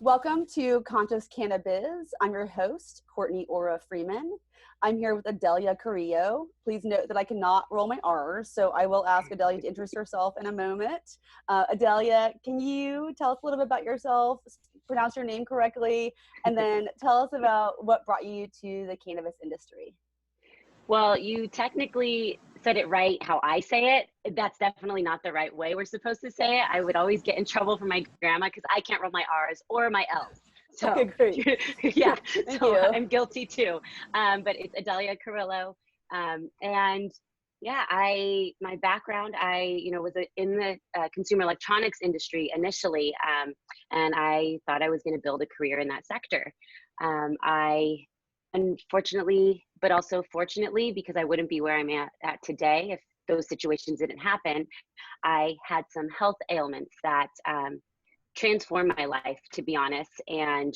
Welcome to Conscious Cannabiz. I'm your host, Courtney Aura Freeman. I'm here with Adelia Carrillo. Please note that I cannot roll my R's, so I will ask Adelia to introduce herself in a moment. Adelia, can you tell us a little bit about yourself, pronounce your name correctly, and then tell us about what brought you to the cannabis industry? Well, you technically said it right how I say it. That's definitely not the right way we're supposed to say it. I would always get in trouble from my grandma because I can't roll my R's or my L's. So, okay, great. Yeah, Thank so you. I'm guilty too. But it's Adelia Carrillo. And yeah, my background, was in the consumer electronics industry initially. And I thought I was going to build a career in that sector. I unfortunately, but also fortunately, because I wouldn't be where I'm at today if those situations didn't happen, I had some health ailments that transformed my life, to be honest, and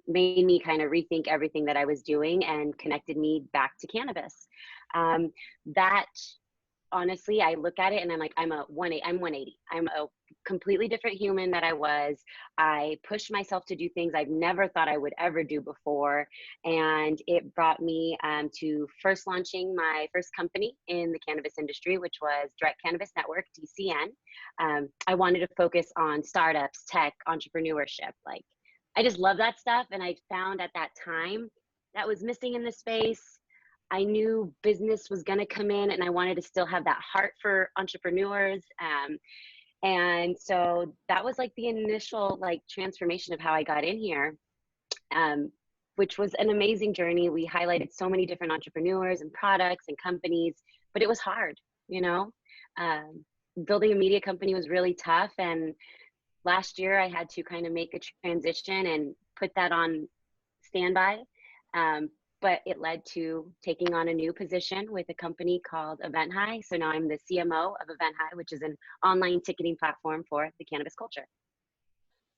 made me kind of rethink everything that I was doing and connected me back to cannabis. That honestly, I look at it and I'm like, I'm 180. I'm a completely different human that I was. I pushed myself to do things I've never thought I would ever do before. And it brought me to first launching my first company in the cannabis industry, which was Direct Cannabis Network, DCN. I wanted to focus on startups, tech, entrepreneurship. Like, I just love that stuff. And I found at that time that was missing in the space. I knew business was going to come in and I wanted to still have that heart for entrepreneurs. And so that was like the initial transformation of how I got in here, which was an amazing journey. We highlighted so many different entrepreneurs and products and companies, but it was hard, building a media company was really tough. And last year I had to kind of make a transition and put that on standby. But it led to taking on a new position with a company called EventHi. So now I'm the CMO of EventHi, which is an online ticketing platform for the cannabis culture.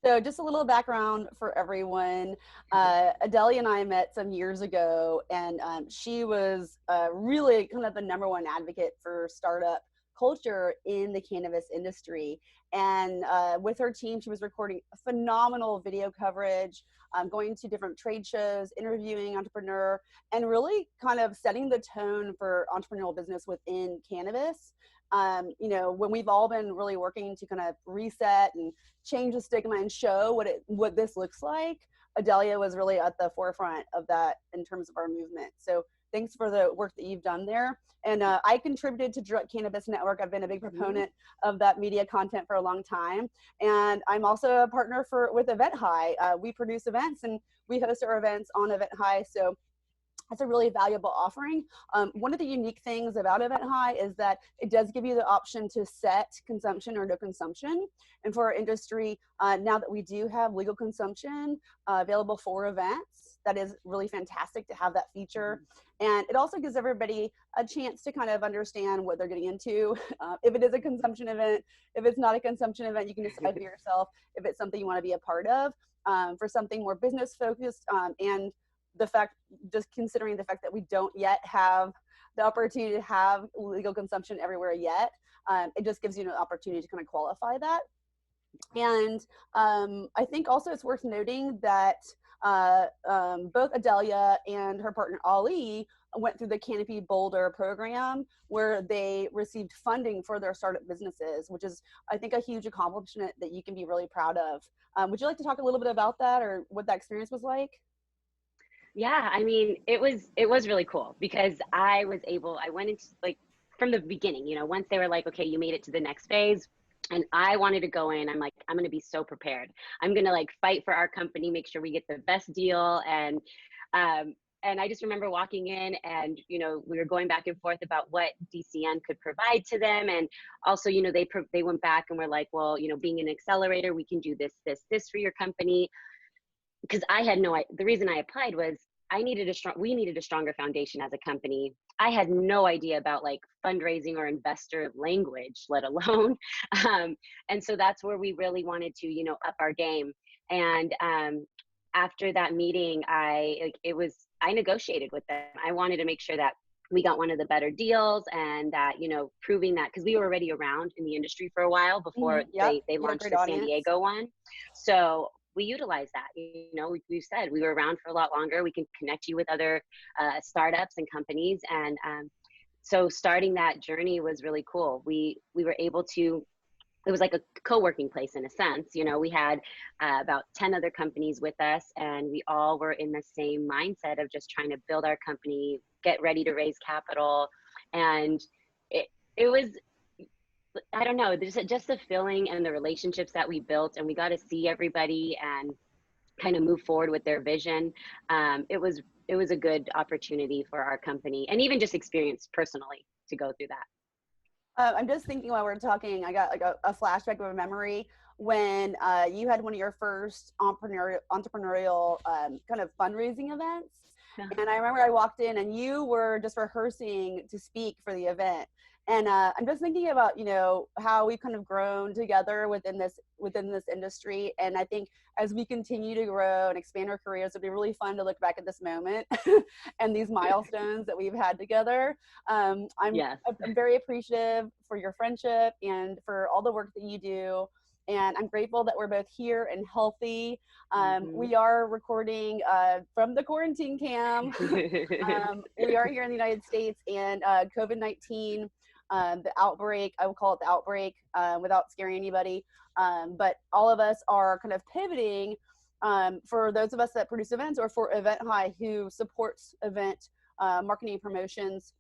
So just a little background for everyone. Adelia and I met some years ago, and she was really kind of the #1 advocate for startup culture in the cannabis industry. And with her team, she was recording phenomenal video coverage, going to different trade shows, interviewing entrepreneur, and really kind of setting the tone for entrepreneurial business within cannabis. When we've all been really working to kind of reset and change the stigma and show what this looks like, Adelia was really at the forefront of that in terms of our movement. So thanks for the work that you've done there. And I contributed to Direct Cannabis Network. I've been a big proponent of that media content for a long time. And I'm also a partner with EventHi. We produce events and we host our events on EventHi. So that's a really valuable offering. One of the unique things about EventHi is that it does give you the option to set consumption or no consumption. And for our industry, now that we do have legal consumption available for events, that is really fantastic to have that feature. And it also gives everybody a chance to kind of understand what they're getting into. If it is a consumption event, if it's not a consumption event, you can decide for yourself if it's something you want to be a part of. For something more business focused, and just considering the fact that we don't yet have the opportunity to have legal consumption everywhere yet, it just gives you an opportunity to kind of qualify that. And I think also it's worth noting that both Adelia and her partner Ali went through the Canopy Boulder program where they received funding for their startup businesses, which is, I think, a huge accomplishment that you can be really proud of. Would you like to talk a little bit about that or what that experience was like? Yeah, I mean, it was really cool because I went into from the beginning, once they were like, okay, you made it to the next phase. And I wanted to go in, I'm like, I'm going to be so prepared. I'm going to fight for our company, make sure we get the best deal. And I just remember walking in and, we were going back and forth about what DCN could provide to them. And also, they went back and were like, well, being an accelerator, we can do this for your company. Because the reason I applied was we needed a stronger foundation as a company. I had no idea about fundraising or investor language, let alone. And so that's where we really wanted to, up our game. And after that meeting, I negotiated with them. I wanted to make sure that we got one of the better deals and that, proving that, because we were already around in the industry for a while before they launched the San Diego one. So we utilize that. You know, we said we were around for a lot longer. We can connect you with other startups and companies. And so starting that journey was really cool. We were able to, it was like a co-working place in a sense. You know, we had about 10 other companies with us, and we all were in the same mindset of just trying to build our company, get ready to raise capital. And it was, I don't know, just the feeling and the relationships that we built, and we got to see everybody and kind of move forward with their vision. It was a good opportunity for our company, and even just experience personally to go through that. I'm just thinking while we're talking, I got like a flashback of a memory when you had one of your first entrepreneurial kind of fundraising events. And I remember I walked in and you were just rehearsing to speak for the event. And I'm just thinking about, you know, how we've kind of grown together within this industry. And I think as we continue to grow and expand our careers, it'll be really fun to look back at this moment and these milestones that we've had together. I'm very appreciative for your friendship and for all the work that you do. And I'm grateful that we're both here and healthy. We are recording from the quarantine camp. We are here in the United States, and COVID-19, the outbreak, I will call it the outbreak without scaring anybody. But all of us are kind of pivoting for those of us that produce events, or for EventHi, who supports event marketing and promotions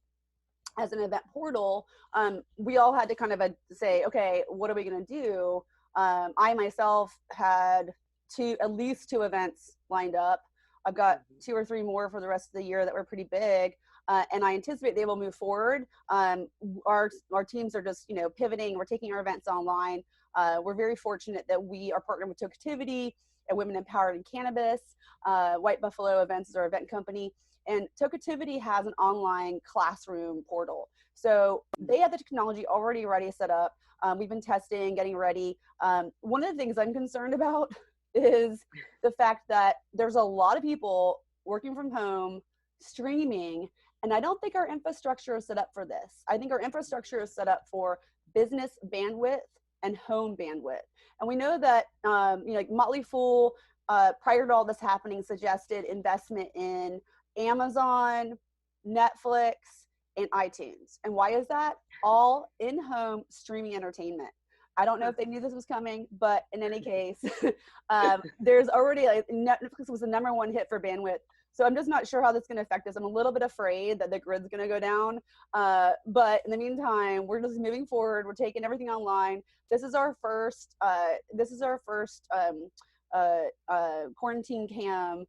as an event portal. We all had to kind of say, okay, what are we going to do? I myself had at least two events lined up. I've got 2 or 3 more for the rest of the year that were pretty big. And I anticipate they will move forward. Our teams are just, you know, pivoting. We're taking our events online. We're very fortunate that we are partnered with Toketivity and Women Empowered in Cannabis. White Buffalo Events is our event company. And Toketivity has an online classroom portal. So they have the technology already ready set up. We've been testing, getting ready. One of the things I'm concerned about is the fact that there's a lot of people working from home, streaming, and I don't think our infrastructure is set up for this. I think our infrastructure is set up for business bandwidth and home bandwidth. And we know that, you know, like Motley Fool, prior to all this happening, suggested investment in Amazon, Netflix, and iTunes. And why is that? All in-home streaming entertainment. I don't know if they knew this was coming, but in any case, there's already, like, Netflix was the #1 hit for bandwidth. So I'm just not sure how that's going to affect us. I'm a little bit afraid that the grid's going to go down. But in the meantime, we're just moving forward. We're taking everything online. This is our first quarantine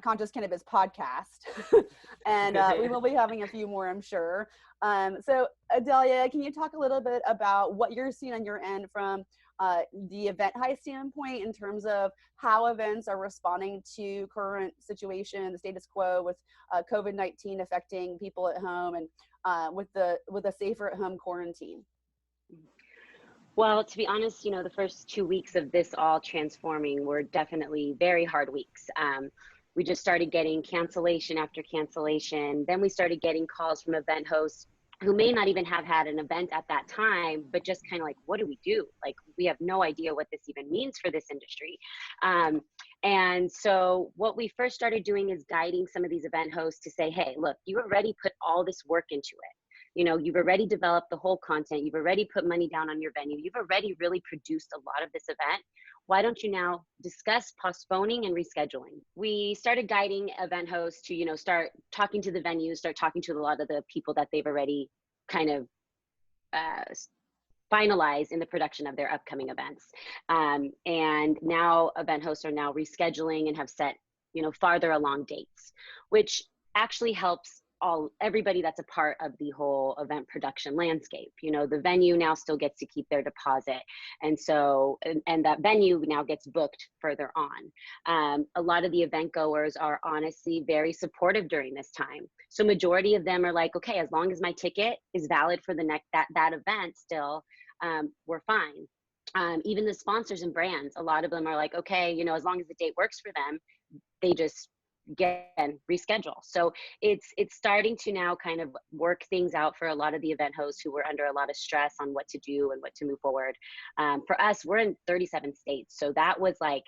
conscious cannabis podcast. And we will be having a few more, I'm sure. So Adelia, can you talk a little bit about what you're seeing on your end from the EventHi standpoint in terms of how events are responding to current situation, the status quo with COVID-19 affecting people at home, and with a safer at home quarantine? Well, to be honest, you know, the first 2 weeks of this all transforming were definitely very hard weeks. We just started getting cancellation after cancellation. Then we started getting calls from event hosts who may not even have had an event at that time, but just kind of like, what do we do? Like, we have no idea what this even means for this industry. And so what we first started doing is guiding some of these event hosts to say, hey, look, you already put all this work into it. You know, you've already developed the whole content. You've already put money down on your venue. You've already really produced a lot of this event. Why don't you now discuss postponing and rescheduling? We started guiding event hosts to, you know, start talking to the venues, start talking to a lot of the people that they've already kind of finalized in the production of their upcoming events. And now event hosts are now rescheduling and have set, you know, farther along dates, which actually helps everybody that's a part of the whole event production landscape. You know, the venue now still gets to keep their deposit. And so, and that venue now gets booked further on. A lot of the event goers are honestly very supportive during this time. So majority of them are like, okay, as long as my ticket is valid for the next, that event still, we're fine. Even the sponsors and brands, a lot of them are like, okay, you know, as long as the date works for them, they just reschedule. So it's starting to now kind of work things out for a lot of the event hosts who were under a lot of stress on what to do and what to move forward. For us, we're in 37 states. So that was like,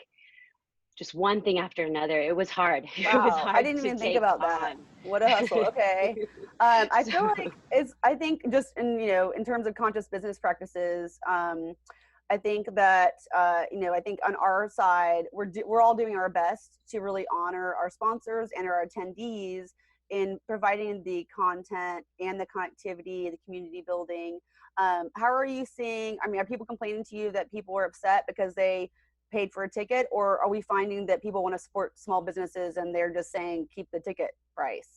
just one thing after another. It was hard. It was Wow, I hard didn't to even think take about that. on. What a hustle. Okay. I feel So, like I think just in, in terms of conscious business practices, I think that, I think on our side, we're all doing our best to really honor our sponsors and our attendees in providing the content and the connectivity, the community building. How are you seeing, I mean, are people complaining to you that people were upset because they paid for a ticket, or are we finding that people want to support small businesses and they're just saying keep the ticket price?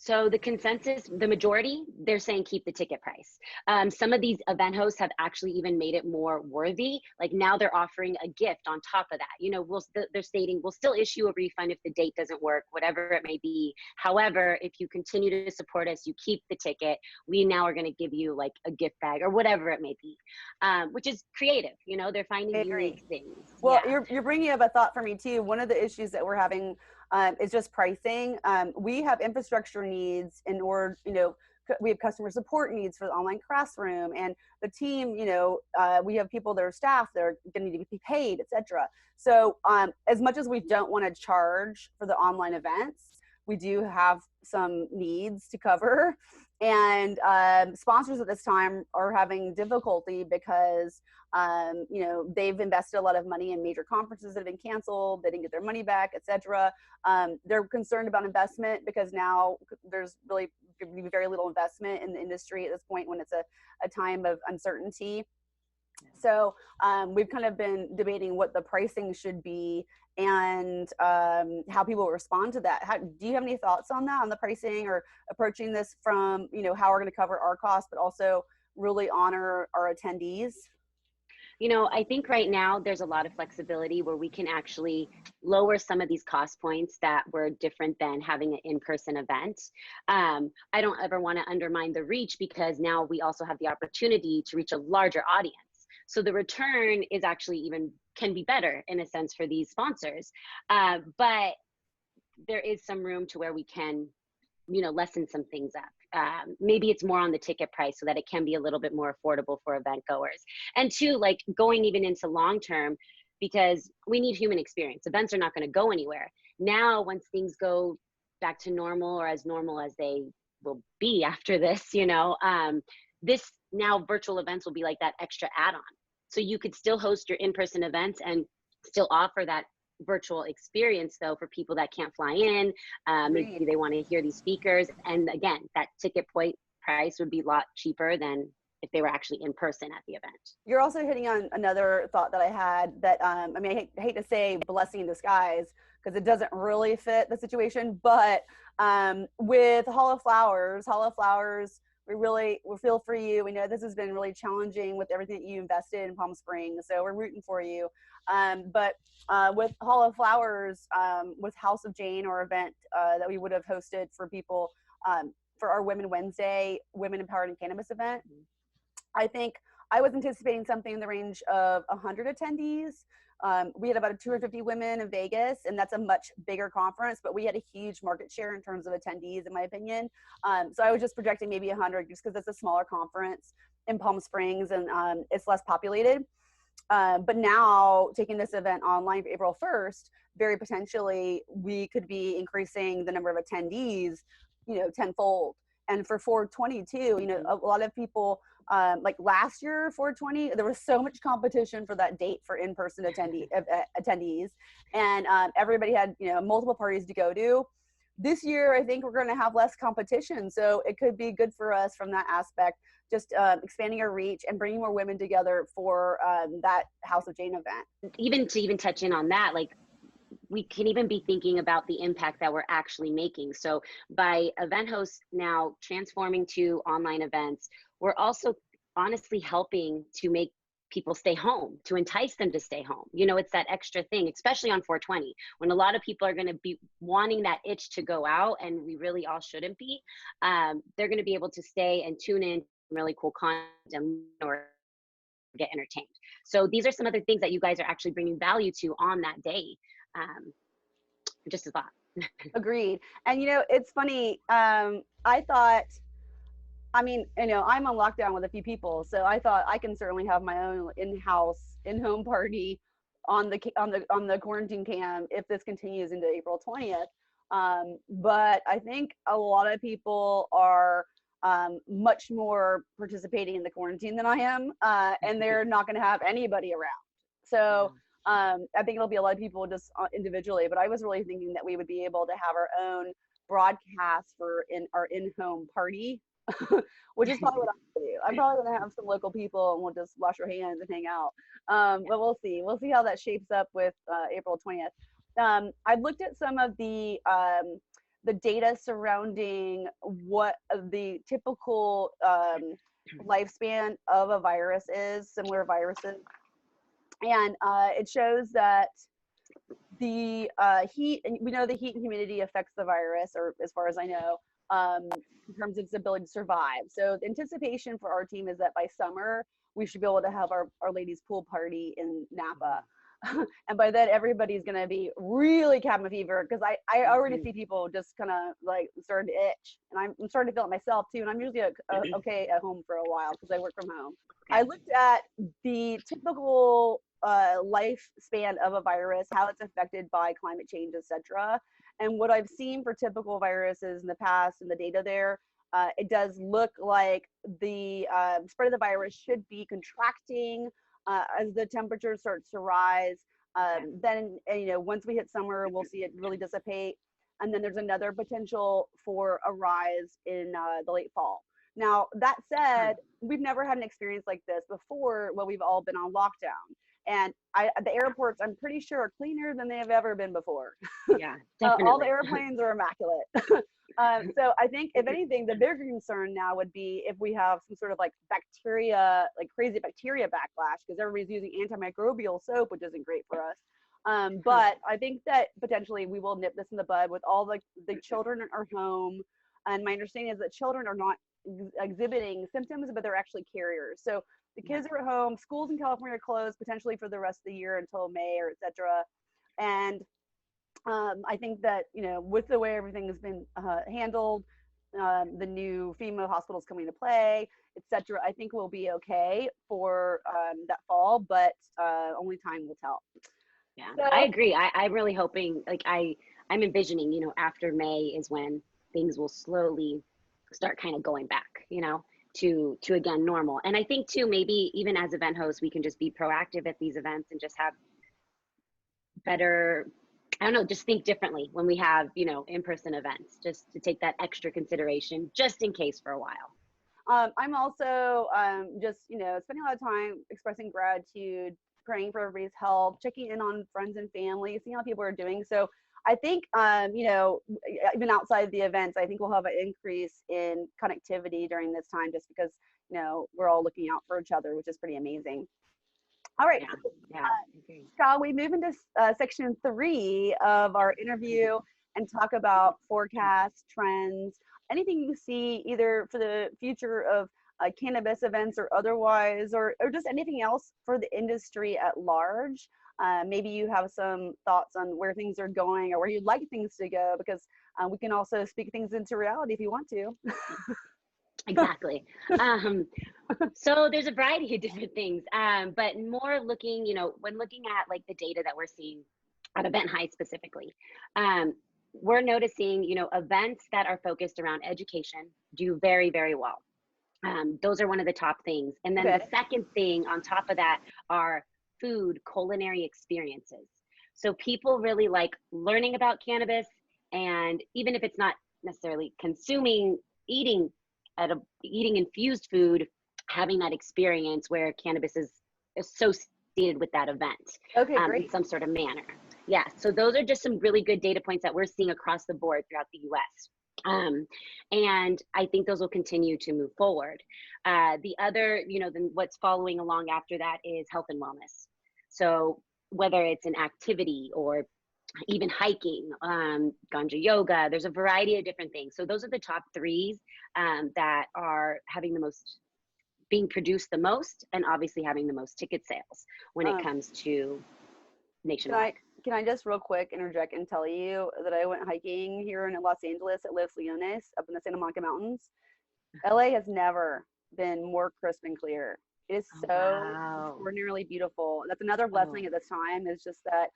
So the consensus, the majority, they're saying keep the ticket price. Some of these event hosts have actually even made it more worthy. Like now they're offering a gift on top of that. They're stating we'll still issue a refund if the date doesn't work, whatever it may be. However, if you continue to support us, you keep the ticket. We now are going to give you like a gift bag or whatever it may be, which is creative. They're finding I agree. unique things. Well, Yeah. you're bringing up a thought for me too. One of the issues that we're having is just pricing. We have infrastructure needs in order, we have customer support needs for the online classroom, and the team, we have people that are staff that are going to need to be paid, etc. So as much as we don't want to charge for the online events, we do have some needs to cover. And sponsors at this time are having difficulty because they've invested a lot of money in major conferences that have been canceled. They didn't get their money back, etc. They're concerned about investment because now there's really going to be very little investment in the industry at this point when it's a time of uncertainty. So we've kind of been debating what the pricing should be and how people respond to that. Do you have any thoughts on that, on the pricing, or approaching this from, how we're going to cover our costs, but also really honor our attendees? I think right now there's a lot of flexibility where we can actually lower some of these cost points that were different than having an in-person event. I don't ever want to undermine the reach because now we also have the opportunity to reach a larger audience. So the return is actually even can be better in a sense for these sponsors. But there is some room to where we can, lessen some things up. Maybe it's more on the ticket price so that it can be a little bit more affordable for event goers. And two, like going even into long term, because we need human experience. Events are not going to go anywhere. Now, once things go back to normal or as normal as they will be after this, this now virtual events will be like that extra add-on. So you could still host your in-person events and still offer that virtual experience though for people that can't fly in. Maybe they want to hear these speakers, and again, that ticket point price would be a lot cheaper than if they were actually in person at the event. You're also hitting on another thought that I had that I hate to say blessing in disguise because it doesn't really fit the situation, but with Hall of Flowers, we feel for you. We know this has been really challenging with everything that you invested in Palm Springs, so we're rooting for you. But with Hall of Flowers, with House of Jane, or event that we would have hosted for people for our Women Wednesday, Women Empowered in Cannabis event, I think I was anticipating something in the range of 100 attendees. We had about 250 women in Vegas, and that's a much bigger conference, but we had a huge market share in terms of attendees, in my opinion. So I was just projecting maybe 100 just because it's a smaller conference in Palm Springs and it's less populated. But now taking this event online for April 1st, very potentially we could be increasing the number of attendees, tenfold. And for 422, a lot of people, like last year, 420, there was so much competition for that date for in-person attendees. And everybody had, multiple parties to go to. This year, I think we're going to have less competition. So it could be good for us from that aspect, just expanding our reach and bringing more women together for that House of Jane event. Even to touch in on that, like we can even be thinking about the impact that we're actually making. So by event hosts now transforming to online events, we're also honestly helping to make people stay home, to entice them to stay home. It's that extra thing, especially on 420, when a lot of people are going to be wanting that itch to go out, and we really all shouldn't be. They're going to be able to stay and tune in really cool content or get entertained. So these are some other things that you guys are actually bringing value to on that day. Just a thought. Agreed. And it's funny. I thought, I'm on lockdown with a few people, so I thought I can certainly have my own in-house, in-home party on the quarantine cam if this continues into April 20th. But I think a lot of people are much more participating in the quarantine than I am, and they're not going to have anybody around. So I think it'll be a lot of people just individually, but I was really thinking that we would be able to have our own broadcast for our in-home party, which is probably what I'm going to do. I'm probably going to have some local people and we'll just wash our hands and hang out. But we'll see. We'll see how that shapes up with April 20th. I've looked at some of the data surrounding what the typical lifespan of a virus is, similar viruses. And it shows that the heat, and we know the heat and humidity affects the virus, or as far as I know, in terms of its ability to survive. So the anticipation for our team is that by summer, we should be able to have our ladies pool party in Napa. And by then everybody's going to be really cabin fever, because I already see people just kind of like starting to itch, and I'm starting to feel it myself too. And I'm usually okay at home for a while because I work from home. I looked at the typical lifespan of a virus, how it's affected by climate change, etc. And what I've seen for typical viruses in the past and the data there, it does look like the spread of the virus should be contracting as the temperature starts to rise. Then, once we hit summer, we'll see it really dissipate. And then there's another potential for a rise in the late fall. Now, that said, we've never had an experience like this before when we've all been on lockdown. And the airports, I'm pretty sure, are cleaner than they have ever been before. Yeah, definitely. All the airplanes are immaculate. So I think, if anything, the bigger concern now would be if we have some sort of like bacteria, like crazy bacteria backlash, because everybody's using antimicrobial soap, which isn't great for us. But I think that potentially we will nip this in the bud with all the children are home. And my understanding is that children are not exhibiting symptoms, but they're actually carriers. So the kids are at home. Schools in California are closed potentially for the rest of the year until May or etc. And I think that, with the way everything has been handled, the new FEMA hospitals coming into play, etc., I think we'll be okay for that fall, but only time will tell. Yeah, so, I agree. I'm really hoping, like I'm envisioning, after May is when things will slowly start kind of going back, to again normal. And I think too, maybe even as event hosts, we can just be proactive at these events and just have better, I don't know, just think differently when we have, in-person events, just to take that extra consideration just in case for a while. I'm also just, spending a lot of time expressing gratitude, praying for everybody's health, checking in on friends and family, seeing how people are doing. So I think, even outside the events, I think we'll have an increase in connectivity during this time, just because, we're all looking out for each other, which is pretty amazing. All right. Yeah. Shall we move into section 3 of our interview and talk about forecasts, trends, anything you see either for the future of cannabis events or otherwise, or just anything else for the industry at large? Maybe you have some thoughts on where things are going or where you'd like things to go, because we can also speak things into reality if you want to. Exactly. So there's a variety of different things, but more looking, when looking at like the data that we're seeing at EventHi specifically, we're noticing, events that are focused around education do very, very well. Those are one of the top things. And then the second thing on top of that are food, culinary experiences. So people really like learning about cannabis, and even if it's not necessarily consuming, eating infused food, having that experience where cannabis is associated with that event in some sort of manner. Yeah, so those are just some really good data points that we're seeing across the board throughout the US. And I think those will continue to move forward. The other, then what's following along after that is health and wellness. So whether it's an activity or even hiking, ganja yoga, there's a variety of different things. So those are the top threes that are having the most, being produced the most, and obviously having the most ticket sales when it comes to nationwide. Can I just real quick interject and tell you that I went hiking here in Los Angeles at Los Leones up in the Santa Monica Mountains. LA has never been more crisp and clear. It is Oh, so wow. extraordinarily beautiful. That's another Oh, blessing at this time, is just that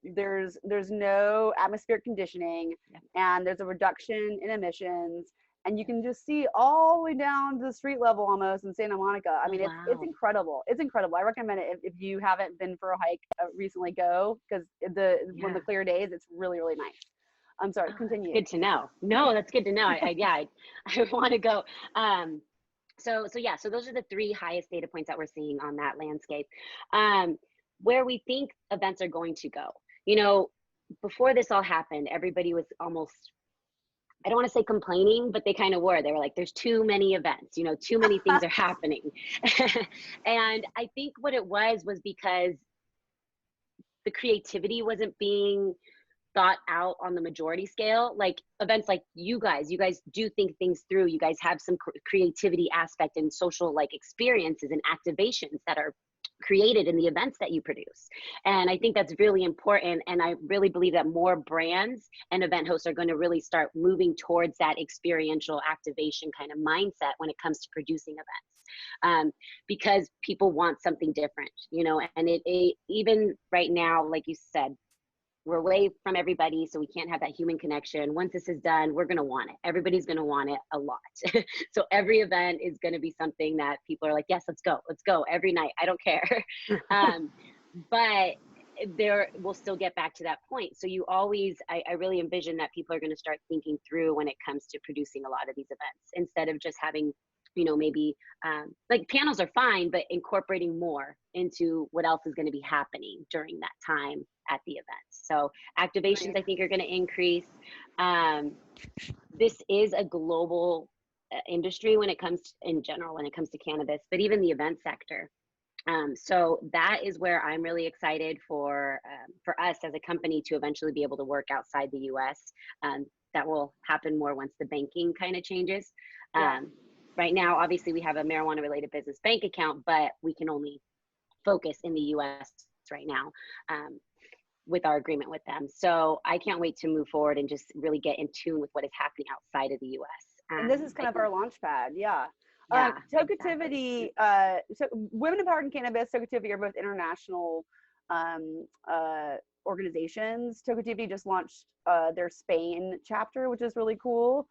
there's no atmospheric conditioning, yep. and there's a reduction in emissions, and you can just see all the way down to the street level almost in Santa Monica. I Oh, mean, it's wow. incredible. It's incredible. I recommend it if you haven't been for a hike recently. Go, because the one of Yeah. the clear days, it's really really nice. I'm sorry. Oh, that's Continue. good to know. No, that's good to know. Yeah, I want to go. Um, so yeah, so those are the three highest data points that we're seeing on that landscape. Um, where we think events are going to go. You know, before this all happened, everybody was almost, I don't want to say complaining, but they kind of were. They were like, there's too many events, you know, too many things are happening. And I think what it was because the creativity wasn't being thought out on the majority scale. Like events like you guys do think things through. You guys have some creativity aspect and social like experiences and activations that are created in the events that you produce. And I think that's really important. And I really believe that more brands and event hosts are going to really start moving towards that experiential activation kind of mindset when it comes to producing events. Because people want something different, you know, and it even right now, like you said, we're away from everybody, so we can't have that human connection. Once this is done, we're going to want it. Everybody's going to want it a lot. So every event is going to be something that people are like, yes, let's go every night. I don't care. um, but there we'll still get back to that point. So you always, I really envision that people are going to start thinking through when it comes to producing a lot of these events, instead of just having, you know, maybe like panels are fine, but incorporating more into what else is going to be happening during that time at the event. So activations, Right. I think, are going to increase. This is a global industry when it comes to, in general, when it comes to cannabis, but even the event sector. So that is where I'm really excited for us as a company to eventually be able to work outside the U.S. That will happen more once the banking kind of changes. Yeah. Right now, obviously, we have a marijuana-related business bank account, but we can only focus in the U.S. right now with our agreement with them. So I can't wait to move forward and just really get in tune with what is happening outside of the U.S. And this is I kind of think, our launch pad. Yeah. yeah, exactly. Tokeativity, so Women Empowered in Cannabis, Tokeativity are both international um, organizations. Tokeativity just launched their Spain chapter, which is really cool.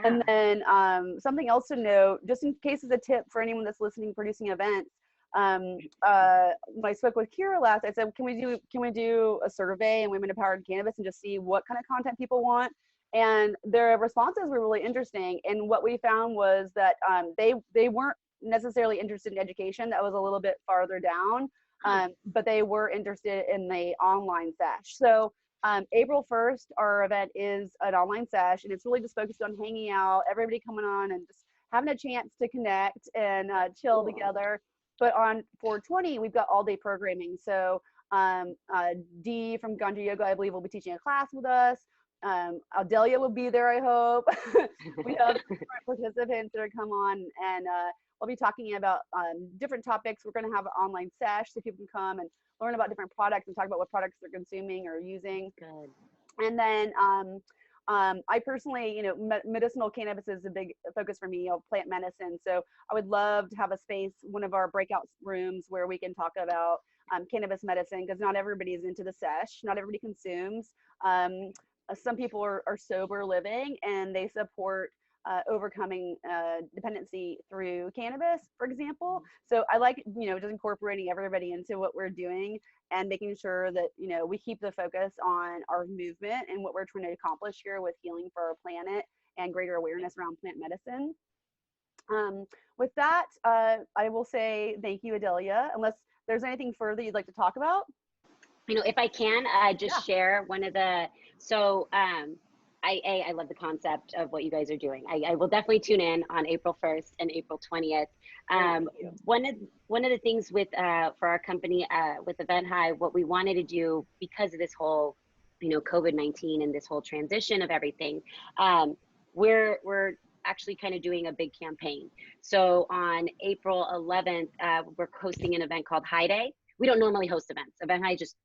And Yeah. then something else to note, just in case as a tip for anyone that's listening, producing events, when I spoke with Kira last, I said, can we do a survey in Women Empowered in Cannabis and just see what kind of content people want? And their responses were really interesting. And what we found was that they weren't necessarily interested in education. That was a little bit farther down, Huh. but they were interested in the online sesh. So April 1st, our event is an online sesh, and it's really just focused on hanging out, everybody coming on and just having a chance to connect and chill Cool. together. But on 420, we've got all day programming. So Dee from Ganja Yoga, I believe, will be teaching a class with us. Adelia will be there, I hope. We have different participants that are come on, and we'll be talking about different topics. We're going to have an online sesh so people can come and learn about different products and talk about what products they're consuming or using. Good. And then I personally, you know, medicinal cannabis is a big focus for me, you know, plant medicine. So I would love to have a space, one of our breakout rooms, where we can talk about cannabis medicine, because not everybody is into the sesh, not everybody consumes. Some people are sober living, and they support overcoming dependency through cannabis, for example. So I like, you know, just incorporating everybody into what we're doing and making sure that, you know, we keep the focus on our movement and what we're trying to accomplish here with healing for our planet and greater awareness around plant medicine. With that, I will say thank you, Adelia, unless there's anything further you'd like to talk about. You know, if I can Yeah. just share one of the, so I love the concept of what you guys are doing. I will definitely tune in on April 1st and April 20th. Great, thank you. One of the things with for our company with EventHi, what we wanted to do because of this whole, you know, COVID-19 and this whole transition of everything, we're actually kind of doing a big campaign. So on April 11th, we're hosting an event called High Day. We don't normally host events. EventHi is just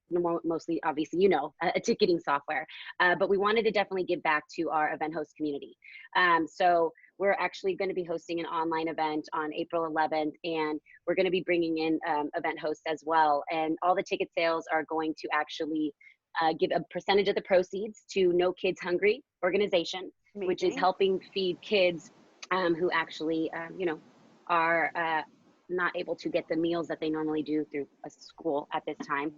mostly, obviously, you know, a ticketing software. But we wanted to definitely give back to our event host community. So we're actually going to be hosting an online event on April 11th, and we're going to be bringing in event hosts as well. And all the ticket sales are going to actually give a percentage of the proceeds to No Kids Hungry organization, Amazing. which is helping feed kids who actually, are not able to get the meals that they normally do through a school at this time.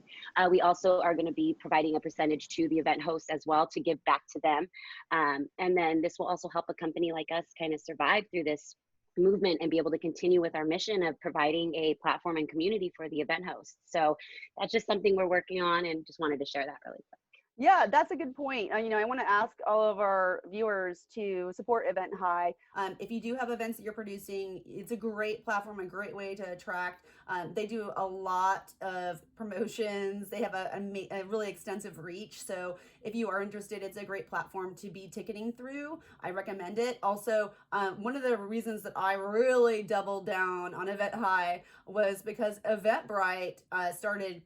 We also are going to be providing a percentage to the event hosts as well to give back to them. And then this will also help a company like us kind of survive through this movement and be able to continue with our mission of providing a platform and community for the event hosts. So that's just something we're working on, and just wanted to share that really quick. Yeah, that's a good point. I want to ask all of our viewers to support EventHi. If you do have events that you're producing, it's a great platform, a great way to attract. They do a lot of promotions. They have a really extensive reach. So if you are interested, it's a great platform to be ticketing through. I recommend it. Also, one of the reasons that I really doubled down on EventHi was because Eventbrite started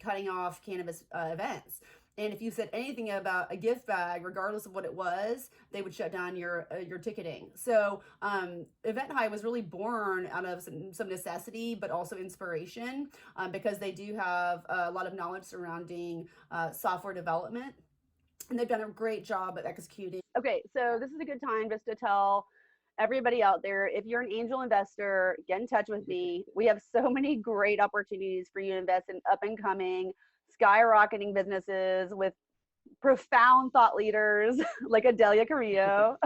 cutting off cannabis events. And if you said anything about a gift bag, regardless of what it was, they would shut down your ticketing. So EventHi was really born out of some necessity, but also inspiration, because they do have a lot of knowledge surrounding software development. And they've done a great job at executing. Okay, so this is a good time just to tell everybody out there, if you're an angel investor, get in touch with me. We have so many great opportunities for you to invest in up and coming, skyrocketing businesses with profound thought leaders like Adelia Carrillo.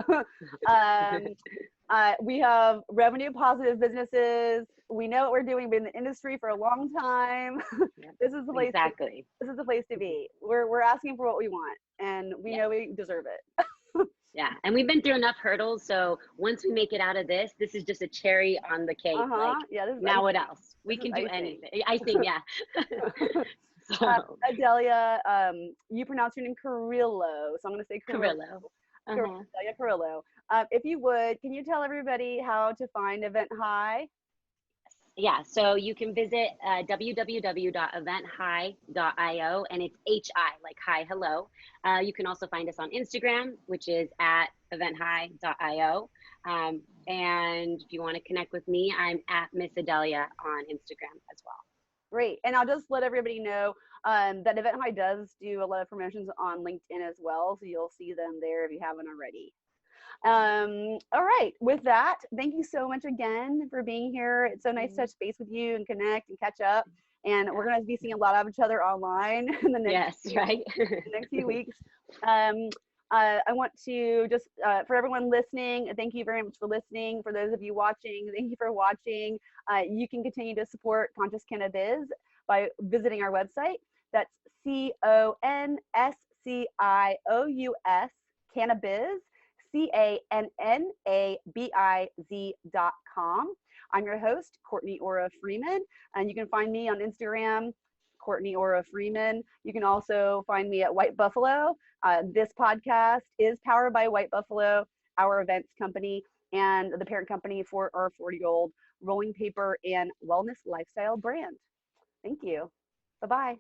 We have revenue positive businesses. We know what we're doing. We've been in the industry for a long time. This is the place. Exactly. This is the place to be. We're asking for what we want, and we know we deserve it. Yeah, and we've been through enough hurdles, so once we make it out of this is just a cherry on the cake. Yeah, now what else? We can do anything. Icing, yeah. So. Adelia, you pronounce your name Carrillo, so I'm going to say Carrillo. Adelia Carrillo. If you would, can you tell everybody how to find EventHi? Yeah, so you can visit www.eventhi.io, and it's HI, like hi, hello. You can also find us on Instagram, which is at eventhi.io. And if you want to connect with me, I'm at Miss Adelia on Instagram as well. Great. And I'll just let everybody know that EventHi does do a lot of promotions on LinkedIn as well. So you'll see them there if you haven't already. All right. With that, thank you so much again for being here. It's so nice to touch base with you and connect and catch up. And we're going to be seeing a lot of each other online in the next, next few weeks. I want to just, for everyone listening, thank you very much for listening. For those of you watching, thank you for watching. You can continue to support Conscious Cannabiz by visiting our website. That's CONSCIOUS, Cannabiz, CANNABIZ.com. I'm your host, Courtney Aura Freeman, and you can find me on Instagram, Courtney Aura Freeman. You can also find me at White Buffalo. This podcast is powered by White Buffalo, our events company, and the parent company for our 40-year-old rolling paper and wellness lifestyle brand. Thank you. Bye-bye.